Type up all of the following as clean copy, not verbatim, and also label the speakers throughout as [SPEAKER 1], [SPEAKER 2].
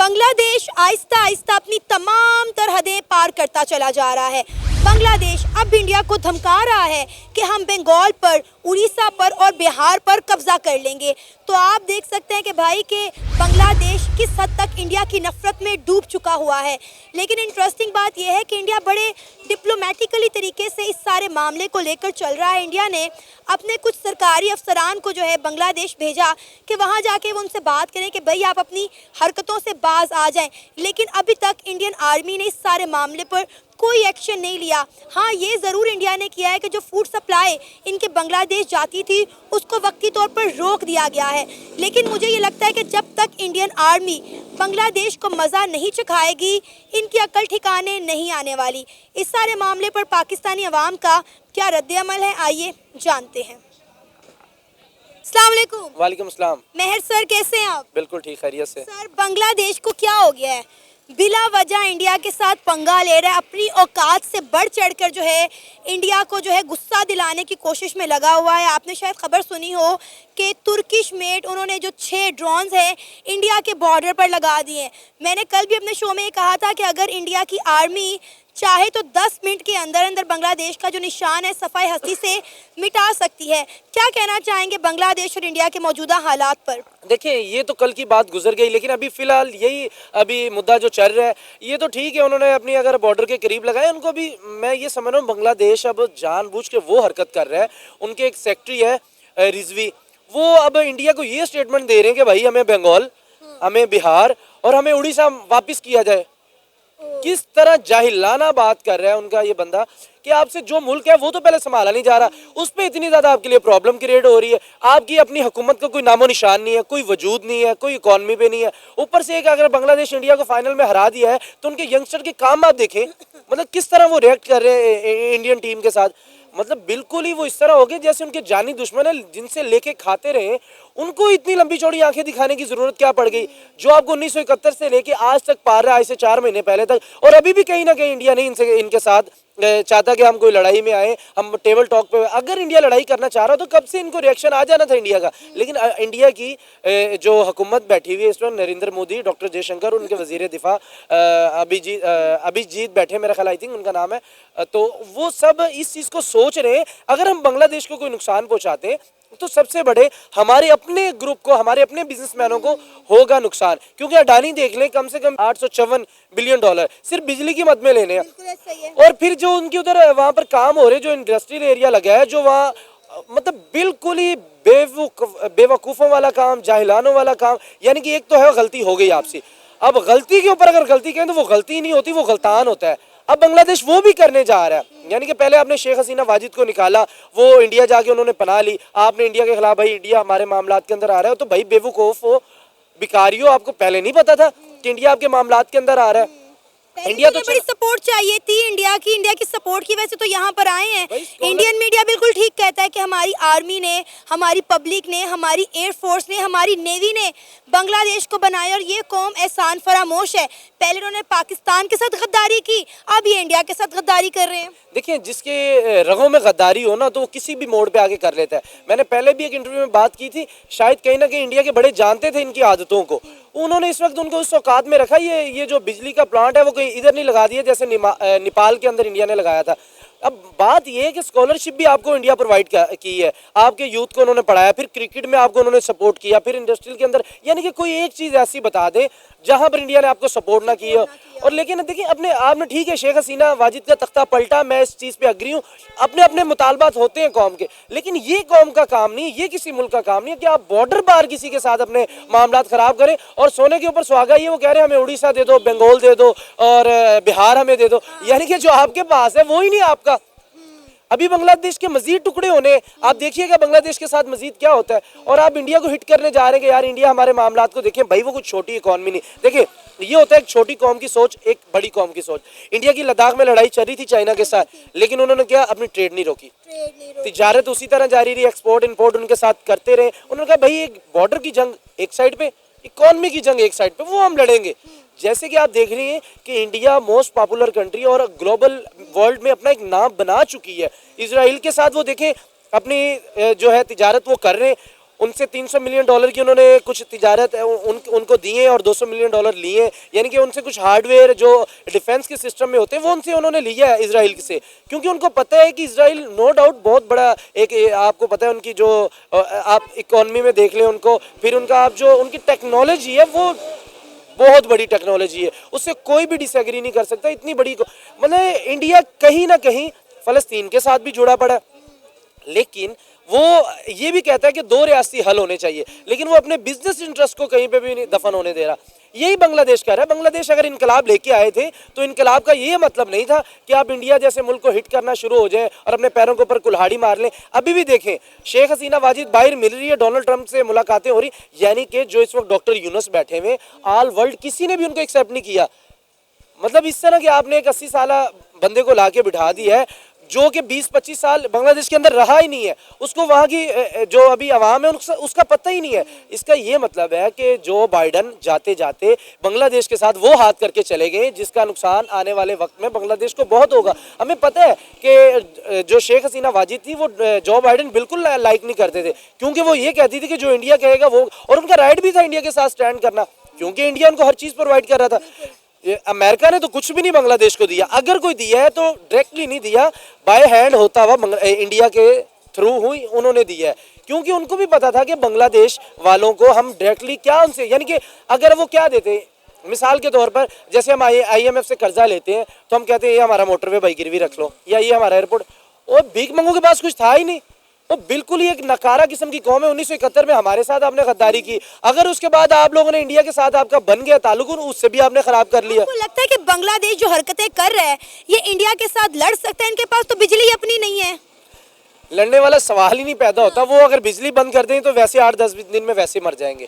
[SPEAKER 1] बांग्लादेश आहिस्ता आहिस्ता अपनी तमाम सरहदें पार करता चला जा रहा है। बांग्लादेश अब इंडिया को धमका रहा है कि हम बंगाल पर, उड़ीसा पर और बिहार पर कब्जा कर लेंगे। तो आप देख सकते हैं कि भाई के बांग्लादेश किस हद तक इंडिया की नफरत में डूब चुका हुआ है। लेकिन इंटरेस्टिंग बात यह है कि इंडिया बड़े डिप्लोमेटिकली तरीके से इस सारे मामले को लेकर चल रहा है। इंडिया ने अपने कुछ सरकारी अफसरान को जो है बांग्लादेश भेजा कि वहाँ जाके वो उनसे बात करें कि भाई आप अपनी हरकतों से बाज आ जाएं। लेकिन अभी तक इंडियन आर्मी ने इस सारे मामले पर कोई एक्शन नहीं लिया। हाँ, ये ज़रूर इंडिया ने किया है कि जो फूड सप्लाई इनके बांग्लादेश जाती थी उसको वक्ती तौर पर रोक दिया गया है। लेकिन मुझे ये लगता है कि जब तक इंडियन आर्मी बांग्लादेश को मज़ा नहीं चखाएगी, इनकी अकल ठिकाने नहीं आने वाली। इस सारे मामले पर पाकिस्तानी अवाम का क्या रद्द-ए-अमल है, आइए जानते हैं। अस्सलाम वालेकुम।
[SPEAKER 2] वालेकुम अस्सलाम।
[SPEAKER 1] मेहर सर, कैसे हैं आप?
[SPEAKER 2] बिल्कुल ठीक, खैरियत से।
[SPEAKER 1] सर, बांग्लादेश को क्या हो गया है? बिला वजह इंडिया के साथ पंगा ले रहा है, अपनी औकात से बढ़ चढ़कर जो है इंडिया को जो है गुस्सा दिलाने की कोशिश में लगा हुआ है। आपने शायद खबर सुनी हो कि तुर्किश मेड उन्होंने जो 6 ड्रोन्स हैं इंडिया के बॉर्डर पर लगा दिए हैं। मैंने कल भी अपने शो में कहा था कि अगर इंडिया की आर्मी चाहे तो 10 मिनट के अंदर अंदर बांग्लादेश का जो निशान है सफ़ाई हस्ती से मिटा सकती है। क्या कहना चाहेंगे बांग्लादेश और इंडिया के मौजूदा हालात पर?
[SPEAKER 2] देखिए, ये तो कल की बात गुजर गई, लेकिन अभी फ़िलहाल यही अभी मुद्दा जो चल रहा है ये तो ठीक है। उन्होंने अपनी अगर बॉर्डर के करीब लगाए, उनको भी मैं ये समझ रहा हूँ बांग्लादेश अब जानबूझ के वो हरकत कर रहा है। उनके एक सेक्रेटरी है रिजवी, वो अब इंडिया को ये स्टेटमेंट दे रहे हैं कि भाई हमें बंगाल, हमें बिहार और हमें उड़ीसा वापस किया जाए। किस तरह जाहिलाना बात कर रहा है उनका ये बंदा कि आपसे जो मुल्क है वो तो पहले संभाला नहीं जा रहा, उस पर इतनी ज़्यादा आपके लिए प्रॉब्लम क्रिएट हो रही है। आपकी अपनी हुकूमत का कोई नामो निशान नहीं है, कोई वजूद नहीं है, कोई इकॉनमी पे नहीं है। ऊपर से एक अगर बांग्लादेश इंडिया को फाइनल में हरा दिया है तो उनके यंगस्टर के काम आप देखें, मतलब किस तरह वो रिएक्ट कर रहे हैं इंडियन टीम के साथ। मतलब बिल्कुल ही वो इस तरह हो गए जैसे उनके जानी दुश्मन है, जिनसे लेके खाते रहे। उनको इतनी लंबी चौड़ी आंखें दिखाने की जरूरत क्या पड़ गई, जो आपको 1971 से लेके आज तक पार रहा है, आज से 4 महीने पहले तक। और अभी भी कहीं ना कहीं इंडिया नहीं इनके साथ चाहता कि हम कोई लड़ाई में आए, हम टेबल टॉक पे। अगर इंडिया लड़ाई करना चाह रहा तो कब से इनको रिएक्शन आ जाना था इंडिया का। लेकिन इंडिया की जो हुकूमत बैठी हुई है इस वक्त, नरेंद्र मोदी, डॉक्टर जयशंकर, उनके वजीर दिफा अभिजीत बैठे, मेरा ख्याल आई थिंक उनका नाम है, तो वो सब इस चीज़ को सोच रहे हैं अगर हम बांग्लादेश को कोई नुकसान पहुँचाते हैं तो सबसे बड़े हमारे अपने ग्रुप को, हमारे अपने बिजनेसमैनों को होगा नुकसान। क्योंकि अडानी देख लें, कम से कम $854 बिलियन सिर्फ बिजली की मद में लेने हैं। और फिर जो उनके उधर वहाँ पर काम हो रहे, जो इंडस्ट्रियल एरिया लगा है, जो वहाँ मतलब बिल्कुल ही बेवकूफ़ों वाला काम, जाहिलानों वाला काम। यानी कि एक तो है गलती हो गई आपसे, अब गलती के ऊपर अगर गलती करें तो वो गलती नहीं होती, वो गलतान होता है। अब बांग्लादेश वो भी करने जा रहा है। यानी कि पहले आपने शेख हसीना वाजिद को निकाला, वो इंडिया जाके उन्होंने पनाह ली, आपने इंडिया के खिलाफ भाई इंडिया हमारे मामलात के अंदर आ रहा है। तो भाई बेवकूफ़ हो, भिखारियों, आपको पहले नहीं पता था कि इंडिया आपके मामलात के अंदर आ रहा है?
[SPEAKER 1] इंडिया तो बड़ी सपोर्ट चाहिए थी इंडिया की सपोर्ट की वजह से तो यहाँ पर आए हैं। इंडियन मीडिया बिल्कुल ठीक कहता है कि हमारी आर्मी ने, हमारी पब्लिक ने, हमारी एयरफोर्स ने, हमारी नेवी ने बांग्लादेश को बनाया और ये कौम एहसान फरामोश है। पहले उन्होंने पाकिस्तान के साथ गद्दारी की, अब ये इंडिया के साथ गद्दारी कर रहे हैं। देखिए,
[SPEAKER 2] जिसके रगों में गद्दारी हो ना तो वो किसी भी मोड़ पे आगे कर लेता है। मैंने पहले भी एक इंटरव्यू में बात की थी, शायद कहीं ना कहीं इंडिया के बड़े जानते थे इनकी आदतों को। उन्होंने इस वक्त उनको उस औकात में रखा। ये जो बिजली का प्लांट है वो कहीं इधर नहीं लगा दिया जैसे नेपाल के अंदर इंडिया ने लगाया था। अब बात यह है कि स्कॉलरशिप भी आपको इंडिया प्रोवाइड की है, आपके यूथ को उन्होंने पढ़ाया, फिर क्रिकेट में आपको उन्होंने सपोर्ट किया, फिर इंडस्ट्रियल के अंदर। यानी कि कोई एक चीज़ ऐसी बता दें जहां पर इंडिया ने आपको सपोर्ट ना किया। और लेकिन देखिए, आपने ठीक है शेख हसीना वाजिद का तख्ता पलटा, मैं इस चीज़ पे अग्री हूँ, अपने अपने मुतालबात होते हैं कौम के। लेकिन ये कौम का काम नहीं, ये किसी मुल्क का काम नहीं है कि आप बॉर्डर पार किसी के साथ अपने मामलात खराब करें। और सोने के ऊपर सुहागा, ये वो कह रहे हैं हमें उड़ीसा दे दो, बंगाल दे दो और बिहार हमें दे दो। यानी कि जो आपके पास है वो ही नहीं आपका। अभी बांग्लादेश के मजीद टुकड़े होने, आप देखिएगा बांग्लादेश के साथ मजीद क्या होता है। और आप इंडिया को हिट करने जा रहे हैं कि यार इंडिया हमारे मामलात को देखें। भाई वो कुछ छोटी इकॉनमी नहीं। देखिए, ये होता है एक छोटी कौम की सोच, एक बड़ी कौम की सोच। इंडिया की लद्दाख में लड़ाई चल रही थी चाइना के साथ, लेकिन उन्होंने क्या, अपनी ट्रेड नहीं रोकी, तिजारत उसी तरह जारी रही, एक्सपोर्ट इम्पोर्ट उनके साथ करते रहे। उन्होंने कहा भाई एक बॉर्डर की जंग एक साइड पे, इकॉनमी की जंग एक साइड पे, वो हम लड़ेंगे। जैसे कि आप देख रही हैं कि इंडिया मोस्ट पॉपुलर कंट्री और ग्लोबल वर्ल्ड में अपना एक नाम बना चुकी है। इजराइल के साथ वो देखें अपनी जो है तिजारत वो कर रहे हैं। उनसे 300 मिलियन डॉलर की उन्होंने कुछ तिजारत उनको दिए और 200 मिलियन डॉलर लिए, यानी कि उनसे कुछ हार्डवेयर जो डिफेंस के सिस्टम में होते हैं वो उनसे उन्होंने लिया है इजराइल से, क्योंकि उनको पता है कि इजराइल नो डाउट बहुत बड़ा एक आपको पता है उनकी जो आप इकोनॉमी में देख लें उनको, फिर उनका आप जो उनकी टेक्नोलॉजी है वो बहुत बड़ी टेक्नोलॉजी है, उससे कोई भी डिसएग्री नहीं कर सकता। इतनी बड़ी मतलब इंडिया कहीं ना कहीं फ़लस्तीन के साथ भी जुड़ा पड़ा, लेकिन वो ये भी कहता है कि दो रियासती हल होने चाहिए, लेकिन वो अपने बिजनेस इंटरेस्ट को कहीं पे भी नहीं दफन होने दे रहा। यही बांग्लादेश कह रहा है। बांग्लादेश अगर इनकलाब लेके आए थे तो इनकलाब का ये मतलब नहीं था कि आप इंडिया जैसे मुल्क को हिट करना शुरू हो जाए और अपने पैरों के ऊपर कुल्हाड़ी मार लें। अभी भी देखें, शेख हसीना वाजिद बाहर मिल रही है, डोनाल्ड ट्रंप से मुलाकातें हो रही, यानी कि जो इस वक्त डॉक्टर यूनुस बैठे हुए ऑल वर्ल्ड किसी ने भी उनको एक्सेप्ट नहीं किया। मतलब इस तरह कि आपने एक 80 साल बंदे को लाके बिठा दिया है जो कि 20-25 साल बांग्लादेश के अंदर रहा ही नहीं है, उसको वहाँ की जो अभी अवाम है उसका पता ही नहीं है। इसका ये मतलब है कि जो बाइडन जाते जाते बांग्लादेश के साथ वो हाथ करके चले गए जिसका नुकसान आने वाले वक्त में बांग्लादेश को बहुत होगा। हमें पता है कि जो शेख हसीना वाजिद थी वो जो बाइडन बिल्कुल लाइक नहीं करते थे, क्योंकि वो ये कहती थी कि जो इंडिया कहेगा वो, और उनका राइट भी था इंडिया के साथ स्टैंड करना, क्योंकि इंडिया उनको हर चीज़ प्रोवाइड कर रहा था। अमेरिका ने तो कुछ भी नहीं बांग्लादेश को दिया, अगर कोई दिया है तो डायरेक्टली नहीं दिया, बाय हैंड होता हुआ इंडिया के थ्रू हुई उन्होंने दिया है, क्योंकि उनको भी पता था कि बांग्लादेश वालों को हम डायरेक्टली क्या उनसे, यानी कि अगर वो क्या देते, मिसाल के तौर पर जैसे हम IMF से कर्जा लेते हैं तो हम कहते हैं ये हमारा मोटरवे भाई गिरवी रख लो या ये हमारा एयरपोर्ट, और भीख मंगों के पास कुछ था ही नहीं, वो बिल्कुल ही एक नकारा किस्म की कौम है। 1971 में हमारे साथ आपने गद्दारी की, अगर उसके बाद आप लोगों ने इंडिया के साथ आपका बन गया ताल्लुक, उससे भी आपने खराब कर लिया।
[SPEAKER 1] आपको लगता है कि बांग्लादेश जो हरकतें कर रहा है ये इंडिया के साथ लड़ सकता है? इनके पास तो बिजली अपनी नहीं है,
[SPEAKER 2] लड़ने वाला सवाल ही नहीं पैदा होता। वो अगर बिजली बंद कर दें तो वैसे 8-10 दिन में वैसे मर जाएंगे,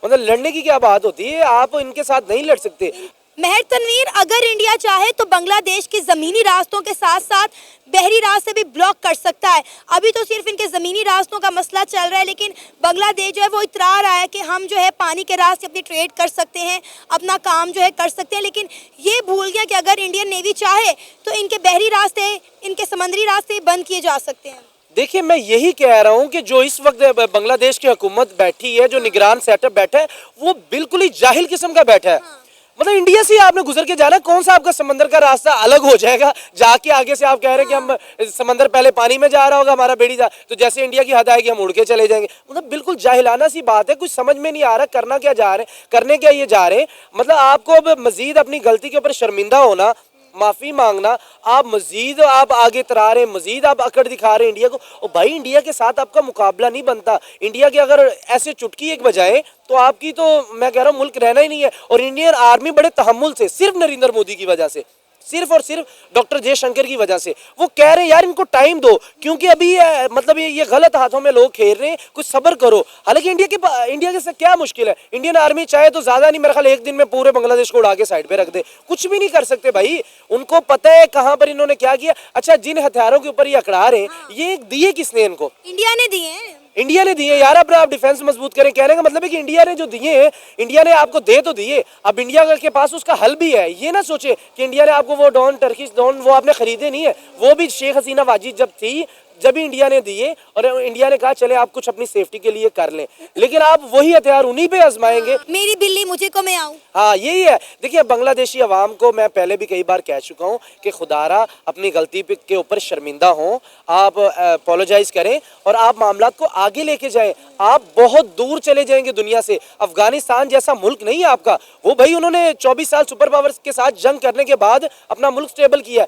[SPEAKER 2] मतलब लड़ने की क्या बात होती है, आप इनके साथ नहीं लड़ सकते।
[SPEAKER 1] महर तनवीर, अगर इंडिया चाहे तो बांग्लादेश के ज़मीनी रास्तों के साथ साथ बहरी रास्ते भी ब्लॉक कर सकता है। अभी तो सिर्फ इनके ज़मीनी रास्तों का मसला चल रहा है, लेकिन बांग्लादेश जो है वो इतरा रहा है कि हम जो है पानी के रास्ते अपनी ट्रेड कर सकते हैं, अपना काम जो है कर सकते हैं, लेकिन ये भूल गया कि अगर इंडियन नेवी चाहे तो इनके बहरी रास्ते, इनके समुद्री रास्ते बंद किए जा सकते हैं।
[SPEAKER 2] देखिए, मैं यही कह रहा हूँ कि जो इस वक्त बांग्लादेश की हुकूमत बैठी है, जो निगरान सेटअप बैठा है, वो बिल्कुल ही जाहिल किस्म का बैठा है। मतलब इंडिया से आपने गुजर के जाना, कौन सा आपका समंदर का रास्ता अलग हो जाएगा जाके आगे से आप कह रहे हैं कि हम समंदर पहले पानी में जा रहा होगा हमारा बेड़ी जा, तो जैसे इंडिया की हद आएगी हम उड़ के चले जाएंगे। मतलब बिल्कुल जाहिलाना सी बात है, कुछ समझ में नहीं आ रहा करना क्या जा रहे हैं, करने क्या ये जा रहे हैं। मतलब आपको अब मजीद अपनी गलती के ऊपर शर्मिंदा होना, माफ़ी मांगना, आप मजीद आप आगे तरा रहे हैं, मजीद आप अकड़ दिखा रहे हैं इंडिया को। और भाई इंडिया के साथ आपका मुकाबला नहीं बनता, इंडिया के अगर ऐसे चुटकी एक बजाए तो आपकी तो मैं कह रहा हूँ मुल्क रहना ही नहीं है। और इंडियन आर्मी बड़े तहम्मुल से, सिर्फ नरेंद्र मोदी की वजह से, सिर्फ और सिर्फ डॉक्टर जयशंकर की वजह से, वो कह रहे हैं यार इनको टाइम दो, क्योंकि अभी मतलब ये गलत हाथों में लोग खेल रहे हैं, कुछ सब्र करो। हालांकि इंडिया के साथ क्या मुश्किल है, इंडियन आर्मी चाहे तो ज्यादा नहीं, मेरे ख्याल एक दिन में पूरे बांग्लादेश को उड़ा के साइड पे रख दे, कुछ भी नहीं कर सकते भाई। उनको पता है कहाँ पर इन्होंने क्या किया। अच्छा, जिन हथियारों के ऊपर ये अकड़ा रहे हैं, ये दिए किसने इनको?
[SPEAKER 1] इंडिया ने दिए हैं,
[SPEAKER 2] इंडिया ने दिए यार। अपना आप डिफेंस मजबूत करें, कहने का मतलब है कि इंडिया ने जो दिए हैं, इंडिया ने आपको दे तो दिए, अब इंडिया के पास उसका हल भी है। ये ना सोचे कि इंडिया ने आपको वो डॉन, टर्किश डॉन वो आपने खरीदे नहीं है, वो भी शेख हसीना वाजिद जब थी जब भी इंडिया ने दिए, और इंडिया ने कहा चले आप कुछ अपनी सेफ्टी के लिए कर लें, लेकिन आप वही हथियार उन्हीं पे आजमाएंगे।
[SPEAKER 1] मेरी बिल्ली मुझे को मैं आऊं।
[SPEAKER 2] हाँ, यही है। देखिए, बांग्लादेशी अवाम को मैं पहले भी कई बार कह चुका हूँ कि खुदारा अपनी गलती के ऊपर शर्मिंदा हों, आप अपोलोजाइज करें और आप मामलात को आगे लेके जाएं। आप बहुत दूर चले जाएंगे दुनिया से। अफगानिस्तान जैसा मुल्क नहीं है आपका, वो भाई उन्होंने 24 साल सुपर पावर्स के साथ जंग करने के बाद अपना मुल्क स्टेबल किया।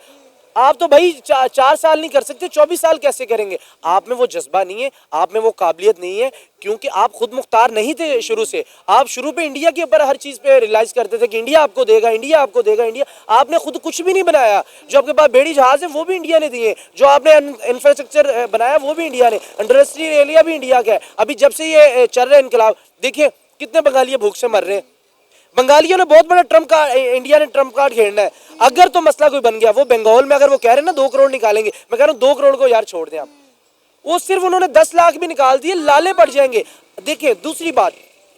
[SPEAKER 2] आप तो भाई 4 साल नहीं कर सकते, 24 साल कैसे करेंगे? आप में वो जज्बा नहीं है, आप में वो काबिलियत नहीं है, क्योंकि आप खुद मुख्तार नहीं थे शुरू से। आप शुरू पे इंडिया के ऊपर हर चीज़ पे रियलाइज करते थे कि इंडिया आपको देगा, इंडिया आपको देगा, इंडिया। आपने खुद कुछ भी नहीं बनाया। जो आपके पास बेड़ी जहाज है वो भी इंडिया ने दिए, जो आपने इंफ्रास्ट्रक्चर बनाया वो भी इंडिया ने, इंडस्ट्रियल एरिया भी इंडिया का है। अभी जब से ये चल रहा है इनकलाब, देखिए कितने बंगाली भूख से मर रहे हैं। बंगालियों ने बहुत बड़ा ट्रम्प कार्ड, इंडिया ने ट्रम्प कार्ड खेलना है। अगर तो मसला कोई बन गया, वो बंगाल में अगर वो कह रहे हैं ना 2 करोड़ निकालेंगे, मैं कह रहा हूँ 2 करोड़ को यार छोड़ दें आप, वो सिर्फ उन्होंने 10 लाख भी निकाल दिए, लाले पड़ जाएंगे। देखिए, दूसरी बात,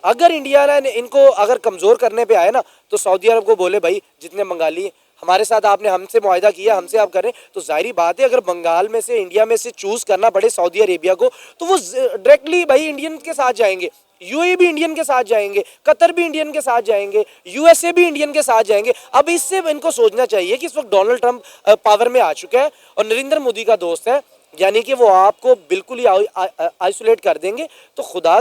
[SPEAKER 2] अगर इंडिया ने इनको अगर कमजोर करने पे आए ना, तो सऊदी अरब को बोले भाई जितने बंगाली हमारे साथ आपने हमसे मुआहिदा किया, हमसे आप कर रहे हैं, तो जाहिर बात है अगर बंगाल में से इंडिया में से चूज करना पड़े सऊदी अरेबिया को तो वो डायरेक्टली भाई इंडियन के साथ जाएंगे। यूएई भी इंडियन के साथ जाएंगे, कतर भी इंडियन के साथ जाएंगे, यूएसए भी इंडियन के साथ जाएंगे। अब इससे इनको सोचना चाहिए कि इस वक्त डोनाल्ड ट्रंप पावर में आ चुका है और नरेंद्र मोदी का दोस्त है, यानी कि वो आपको बिल्कुल ही आइसोलेट कर देंगे। तो खुदा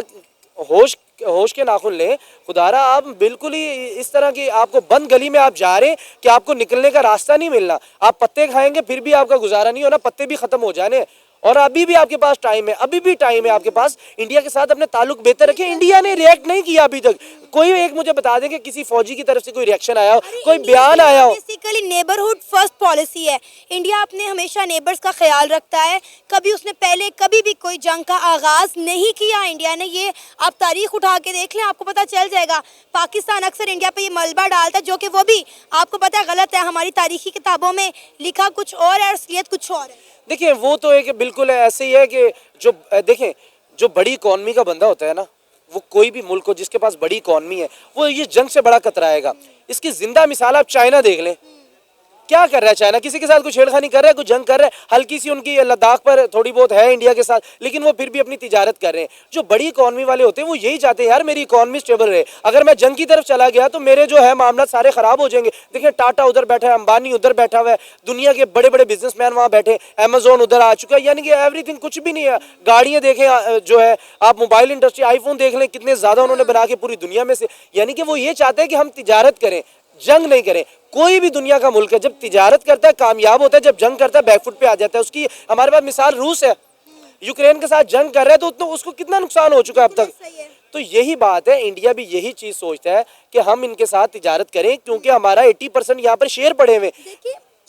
[SPEAKER 2] होश के नाखून लें, खुदारा आप बिल्कुल ही इस तरह की आपको बंद गली में आप जा रहे हैं कि आपको निकलने का रास्ता नहीं मिलना। आप पत्ते खाएंगे फिर भी आपका गुजारा नहीं होना, पत्ते भी खत्म हो जाने। और अभी भी आपके पास टाइम है, अभी भी टाइम है आपके पास इंडिया के साथ अपने ताल्लुक बेहतर रखें। इंडिया ने रिएक्ट नहीं किया अभी तक। कोई एक मुझे बता दें कि किसी फौजी की तरफ से कोई रिएक्शन आया हो, कोई बयान आया हो?
[SPEAKER 1] बेसिकली नेबरहुड फर्स्ट पॉलिसी है। इंडिया अपने हमेशा नेबर्स का ख्याल रखता है। कभी उसने पहले कभी भी कोई जंग का आगाज नहीं किया इंडिया ने। ये आप तारीख उठा के देख लें, आपको पता चल जाएगा। पाकिस्तान अक्सर इंडिया पे ये मलबा डालता है, जो कि वो भी आपको पता है गलत है। हमारी तारीखी किताबों में लिखा कुछ और है, असलियत कुछ और है।
[SPEAKER 2] देखिए वो तो एक बिल्कुल ऐसे ही है कि जो देखें जो बड़ी इकॉनमी का बंदा होता है ना, वो कोई भी मुल्क हो जिसके पास बड़ी इकॉनमी है, वो ये जंग से बड़ा कतराएगा। इसकी जिंदा मिसाल आप चाइना देख लें, क्या कर रहा है चाइना? किसी के साथ कुछ छेड़खानी कर रहा है, कुछ जंग कर रहा है? हल्की सी उनकी लद्दाख पर थोड़ी बहुत है इंडिया के साथ, लेकिन वो फिर भी अपनी तिजारत कर रहे हैं। जो बड़ी इकॉनमी वाले होते हैं वो यही चाहते हैं यार मेरी इकॉनमी स्टेबल रहे। अगर मैं जंग की तरफ चला गया तो मेरे जो है मामला सारे खराब हो जाएंगे। देखिए टाटा उधर बैठा है, अंबानी उधर बैठा हुआ है, दुनिया के बड़े बड़े बिजनेसमैन वहाँ बैठे, अमेजोन उधर आ चुका है, यानी कि एवरीथिंग कुछ भी नहीं है। गाड़ियाँ देखें जो है, आप मोबाइल इंडस्ट्री आईफोन देख लें, कितने ज्यादा उन्होंने बना के पूरी दुनिया में से, यानी कि वो ये चाहते हैं कि हम तिजारत करें, जंग नहीं करें। कोई भी दुनिया का मुल्क है जब तिजारत करता है कामयाब होता है, जब जंग करता है बैकफुट पे आ जाता है। उसकी हमारे पास मिसाल रूस है, यूक्रेन के साथ जंग कर रहा है तो उसको कितना नुकसान हो चुका है अब तक। तो यही बात है, इंडिया भी यही चीज सोचता है कि हम इनके साथ तिजारत करें, क्योंकि हमारा 80% यहाँ पर शेयर पड़े हुए।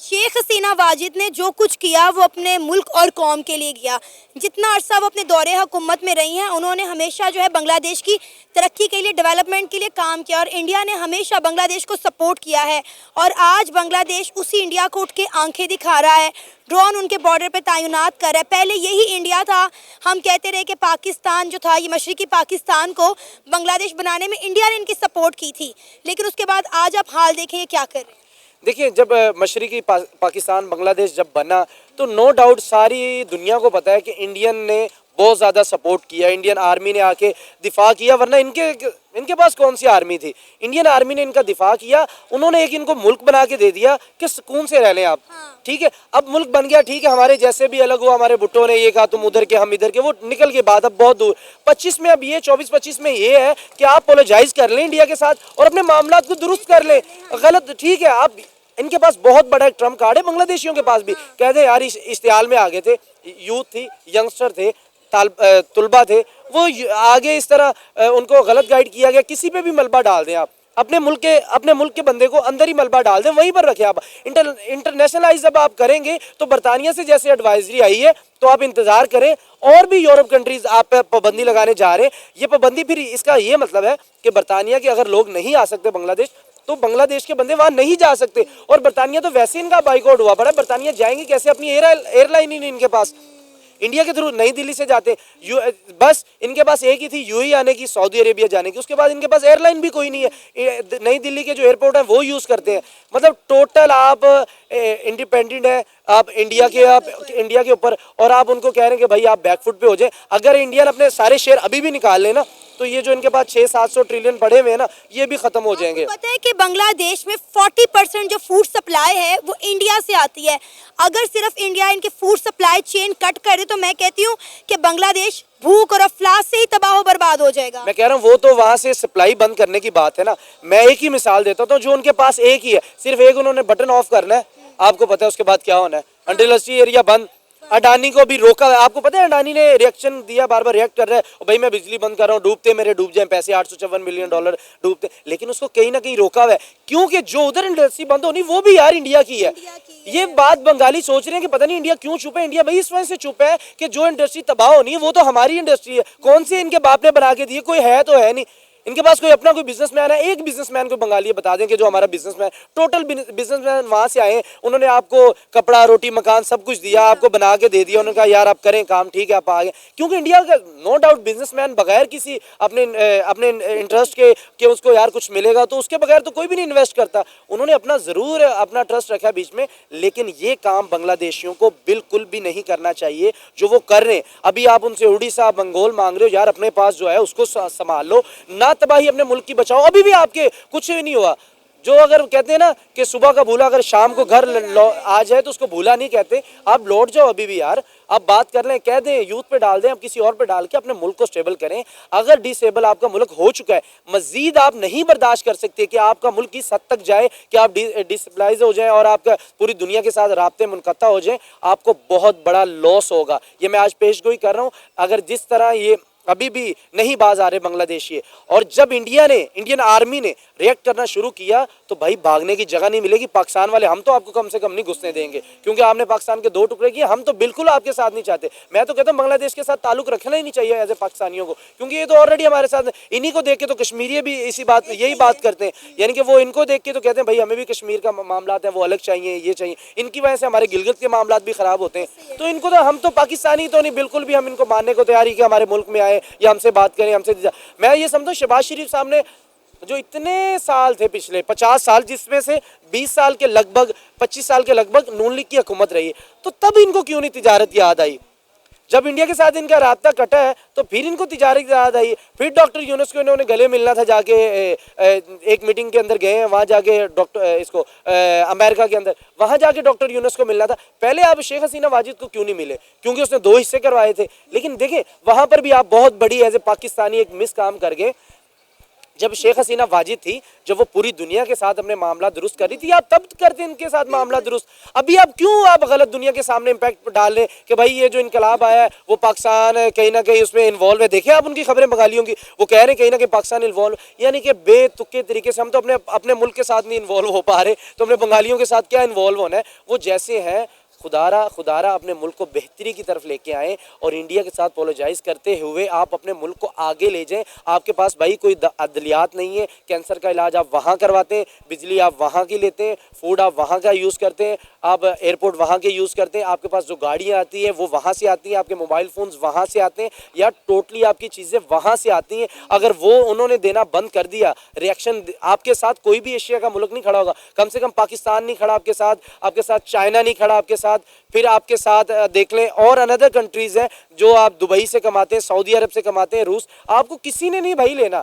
[SPEAKER 1] शेख हसीना वाजिद ने जो कुछ किया वो अपने मुल्क और कौम के लिए किया। जितना अरसा वो अपने दौरे हुकूमत में रही हैं, उन्होंने हमेशा जो है बांग्लादेश की तरक्की के लिए, डेवलपमेंट के लिए काम किया और इंडिया ने हमेशा बांग्लादेश को सपोर्ट किया है। और आज बांग्लादेश उसी इंडिया को उठ के आंखें दिखा रहा है, ड्रोन उनके बॉर्डर पे तैनात कर रहा है। पहले यही इंडिया था, हम कहते रहे कि पाकिस्तान जो था, ये मशरकी पाकिस्तान को बांग्लादेश बनाने में इंडिया ने इनकी सपोर्ट की थी, लेकिन उसके बाद आज आप हाल देखें ये क्या कर रहे हैं।
[SPEAKER 2] देखिए जब मशरकी पाकिस्तान बांग्लादेश जब बना तो नो डाउट सारी दुनिया को पता है कि इंडियन ने बहुत ज़्यादा सपोर्ट किया, इंडियन आर्मी ने आके दिफा किया, वरना इनके पास कौन सी आर्मी थी? इंडियन आर्मी ने इनका दिफा किया। उन्होंने एक इनको मुल्क बना के दे दिया कि सुकून से रह लें आप। ठीक है, अब मुल्क बन गया, ठीक है, हमारे जैसे भी अलग हुआ, हमारे भुट्टो ने ये कहा तुम उधर के हम इधर के, वो निकल के बाद अब बहुत दूर 25 में, अब ये 24-25 में ये है कि आप अपोलोजाइज कर लें इंडिया के साथ और अपने मामला को दुरुस्त कर लें। गलत ठीक है, आप इनके पास बहुत बड़ा एक ट्रम्प कार्ड है, बांग्लादेशियों के पास भी। कहते यार इस इश्तिहाल में आगे थे, यूथ थी, यंगस्टर थे, तुलबा थे, वो आगे इस तरह उनको गलत गाइड किया गया। किसी पे भी मलबा डाल दें आप, अपने मुल्क के बंदे को अंदर ही मलबा डाल दें, वहीं पर रखें आप। इंटरनेशनलाइज जब आप करेंगे तो बरतानिया से जैसे एडवाइजरी आई है तो आप इंतजार करें। और भी यूरोप कंट्रीज आप पे पाबंदी लगाने जा रहे हैं। ये पाबंदी फिर इसका ये मतलब है कि बरतानिया के अगर लोग नहीं आ सकते बांग्लादेश, तो बांग्लादेश के बंदे वहां नहीं जा सकते। और बरतानिया तो वैसे इनका बाइकआउट हुआ पड़ा है, बरतानिया जाएंगे कैसे? अपनी एयरलाइन ही नहीं इनके पास, इंडिया के थ्रू नई दिल्ली से जाते बस इनके पास एक ही थी, यूएई आने की, सऊदी अरेबिया जाने की, उसके बाद इनके पास एयरलाइन भी कोई नहीं है। नई दिल्ली के जो एयरपोर्ट है वो यूज़ करते हैं। मतलब टोटल आप इंडिपेंडेंट है आप इंडिया के ऊपर, और आप उनको कह रहे हैं कि भाई आप बैकफुट पे हो जाए। अगर इंडियन अपने सारे शेयर अभी भी निकाल लेना तो ये जो इनके पास 600-700 ट्रिलियन पड़े हुए हैं ना, ये भी खत्म हो जाएंगे।
[SPEAKER 1] पता है कि बांग्लादेश में 40% जो फूड सप्लाई है वो इंडिया से आती है। अगर सिर्फ इंडिया इनके फूड सप्लाई चेन कट करे तो मैं कहती हूँ कि बांग्लादेश भूख और अफलास से ही तबाह बर्बाद हो जाएगा। मैं
[SPEAKER 2] कह रहा हूँ वो तो वहाँ से सप्लाई बंद करने की बात है ना। मैं एक ही मिसाल देता हूँ, जो उनके पास एक ही है, सिर्फ एक उन्होंने बटन ऑफ करना है, आपको पता है उसके बाद क्या होना है। इंडस्ट्री एरिया बंद, अडानी को भी रोका, आपको पता है अडानी ने रिएक्शन दिया, बार बार रिएक्ट कर रहा है, भाई मैं बिजली बंद कर रहा हूँ, डूबते मेरे डूब जाए पैसे, $854 मिलियन डूबते, लेकिन उसको कहीं ना कहीं रोका हुआ है, क्योंकि जो उधर इंडस्ट्री बंद होनी वो भी यार इंडिया की है। ये बात बंगाली सोच रहे हैं कि पता नहीं इंडिया क्यों चुप है। इंडिया भाई इस वजह से चुप है कि जो इंडस्ट्री तबाह होनी है वो तो हमारी इंडस्ट्री है, कौन सी इनके बाप ने बना के दी है? कोई है तो है नहीं। इनके पास कोई अपना कोई बिजनेसमैन है, एक बिजनेसमैन को बंगाली बता दें कि जो हमारा बिजनेसमैन, टोटल बिजनेसमैन वहां से आए, उन्होंने आपको कपड़ा रोटी मकान सब कुछ दिया, आपको बना के दे दिया, उन्होंने कहा यार आप करें काम, ठीक है आप आगे। क्योंकि इंडिया का नो डाउट बिजनेसमैन बगैर किसी अपने इंटरेस्ट के कि उसको यार कुछ मिलेगा तो उसके बगैर तो कोई भी नहीं इन्वेस्ट करता। उन्होंने अपना जरूर अपना ट्रस्ट रखा बीच में, लेकिन ये काम बांग्लादेशियों को बिल्कुल भी नहीं करना चाहिए जो वो कर रहे हैं। अभी आप उनसे उड़ीसा बंगाल मांग रहे हो, यार अपने पास जो है उसको संभाल लो, ना तबाही अपने मुल्क की बचाओ। अभी भी आपके कुछ भी नहीं हुआ। जो अगर कहते हैं ना कि सुबह का भूला अगर शाम को घर आ जाए तो उसको भूला नहीं कहते। आप लौट जाओ अभी भी यार, आप बात कर लें, कह दें यूथ पे डाल दें, आप किसी और पे डाल के अपने मुल्क को स्टेबल करें। अगर डिसेबल आपका मुल्क हो चुका है, मजीद आप नहीं बर्दाश्त कर सकते कि आपका मुल्क इस हद तक जाए कि आप डिस्टेबलाइज हो जाए और आपका पूरी दुनिया के साथ राब्ते मुनक़ता हो जाए, आपको बहुत बड़ा लॉस होगा। ये मैं आज पेशगोई कर रहा हूँ। अगर जिस तरह ये अभी भी नहीं बाज आ रहे बांग्लादेशी, और जब इंडियन आर्मी ने रिएक्ट करना शुरू किया तो भाई भागने की जगह नहीं मिलेगी। पाकिस्तान वाले हम तो आपको कम से कम नहीं घुसने देंगे, क्योंकि आपने पाकिस्तान के 2 टुकड़े किए। हम तो बिल्कुल आपके साथ नहीं चाहते। मैं तो कहता हूँ बांग्लादेश के साथ ताल्लुक रखना ही नहीं चाहिए एज ए पाकिस्तानियों को, क्योंकि ये तो ऑलरेडी हमारे साथ। इन्हीं को देख के तो कश्मीरी भी यही बात करते हैं, यानी कि वो इनको देख के तो कहते हैं भाई हमें भी कश्मीर का मामला है वो अलग चाहिए, ये चाहिए। इनकी वजह से हमारे गिलगित के मामला भी खराब होते हैं। तो इनको तो हम तो पाकिस्तानी तो नहीं, बिल्कुल भी हम इनको मानने को तैयार ही कि हमारे मुल्क में आए या हमसे बात करें, हमसे। मैं ये समझता हूँ शहबाज शरीफ साहब ने जो इतने साल थे, पिछले 50 साल, जिसमें से 20 साल के लगभग 25 साल के लगभग नून लीग की हुकूमत रही है, तो तब इनको क्यों नहीं तिजारत याद आई? जब इंडिया के साथ इनका रास्ता कटा है तो फिर इनको तिजारत याद आई। फिर डॉक्टर यूनुस को इन्होंने गले मिलना था जाके, एक मीटिंग के अंदर गए हैं वहाँ जाके अमेरिका के अंदर, वहाँ जाके डॉक्टर यूनुस को मिलना था। पहले आप शेख हसीना वाजिद को क्यों नहीं मिले? क्योंकि उसने 2 हिस्से करवाए थे। लेकिन देखें वहाँ पर भी आप बहुत बड़ी एज ए पाकिस्तानी एक मिस काम कर गए। जब शेख हसीना वाजिद थी, जब वो पूरी दुनिया के साथ अपने मामला दुरुस्त कर रही थी, आप तब करते इनके साथ मामला दुरुस्त। अभी आप क्यों आप गलत दुनिया के सामने इम्पैक्ट डाल रहे कि भाई ये जो इनकलाब आया है वो पाकिस्तान कहीं ना कहीं उसमें इन्वॉल्व है? देखें आप उनकी खबरें बंगालियों की, वो कह रहे हैं कहीं ना कहीं पाकिस्तान इन्वॉल्व, यानी कि बेतुके तरीके से। हम तो अपने मुल्क के साथ नहीं इन्वॉल्व हो पा रहे, तो अपने बंगालियों के साथ क्या इन्वॉल्व होना है? वो जैसे हैं खुदारा अपने मुल्क को बेहतरी की तरफ लेके आए और इंडिया के साथ अपोलोजाइज करते हुए आप अपने मुल्क को आगे ले जाएं। आपके पास भाई कोई अदलियात नहीं है, कैंसर का इलाज आप वहाँ करवाते हैं, बिजली आप वहाँ की लेते हैं, फूड आप वहाँ का यूज़ करते हैं, आप एयरपोर्ट वहाँ के यूज़ करते हैं, आपके पास जो गाड़ियाँ आती हैं वो वहाँ से आती हैं, आपके मोबाइल फ़ोन्स वहाँ से आते हैं, या टोटली आपकी चीज़ें वहाँ से आती हैं। अगर वो उन्होंने देना बंद कर दिया, रिएक्शन आपके साथ कोई भी एशिया का मुल्क नहीं खड़ा होगा। कम से कम पाकिस्तान नहीं खड़ा आपके साथ चाइना नहीं खड़ा आपके साथ, फिर आपके साथ देख लें और अनदर कंट्रीज़ हैं जो आप दुबई से कमाते हैं, सऊदी अरब से कमाते हैं, रूस, आपको किसी ने नहीं भाई लेना।